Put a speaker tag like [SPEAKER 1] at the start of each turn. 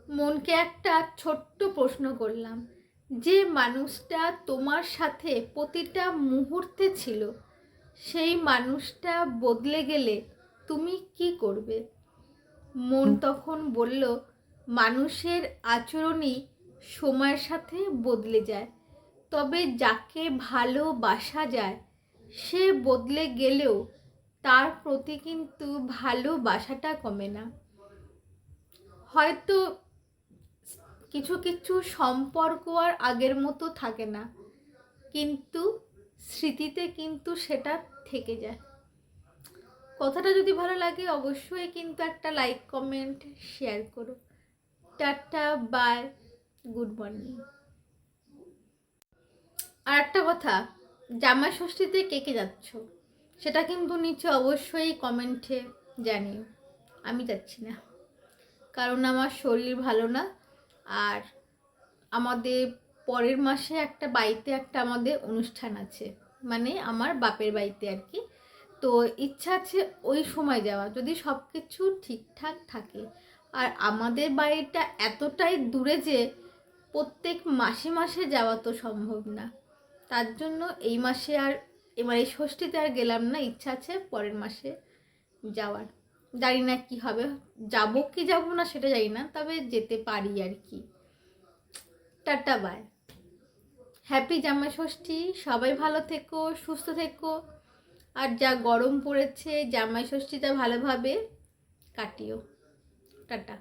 [SPEAKER 1] মনকে একটা ছোট্ট প্রশ্ন করলাম, যে মানুষটা তোমার সাথে প্রতিটা মুহূর্তে ছিল, সেই মানুষটা বদলে গেলে তুমি কি করবে? মন তখন বলল, মানুষের আচরণই সময়ের সাথে বদলে যায়, তবে যাকে ভালোবাসা যায় সে বদলে গেলেও তার প্রতি কিন্তু ভালোবাসাটা কমে না। হয়তো কিছু কিছু সম্পর্ক আর আগের মতো থাকে না, কিন্তু স্মৃতিতে কিন্তু সেটা থেকে যায়। কথাটা যদি ভালো লাগে অবশ্যই কিন্তু একটা লাইক কমেন্ট শেয়ার করো। টাটা, বাই, গুড মর্নিং। আর একটা কথা, জামাই ষষ্ঠীতে কে কে যাচ্ছ সেটা কিন্তু নিচে অবশ্যই কমেন্টে জানিও। আমি যাচ্ছি না, কারণ আমার শরীর ভালো না। আর আমাদের পরের মাসে একটা বাড়িতে একটা আমাদের অনুষ্ঠান আছে, মানে আমার বাপের বাড়িতে আর কি। তো ইচ্ছা আছে ওই সময় যাওয়া, যদি সব কিছু ঠিকঠাক থাকে। আর আমাদের বাড়িটা এতটাই দূরে যে প্রত্যেক মাসে মাসে যাওয়া তো সম্ভব না। তার জন্য এই মাসে আর এবার এই ষষ্ঠীতে আর গেলাম না, ইচ্ছা আছে পরের মাসে যাওয়ার। জানি না কি হবে, যাবো কি যাবো না সেটা জানি না, তবে যেতে পারি আর কি। Tata, by. হ্যাপি জামাই ষষ্ঠী। সবাই ভালো থেকো, সুস্থ থেকো। আর যা গরম পড়েছে, জামাই ষষ্ঠীটা ভালোভাবে কাটিও। টাটা।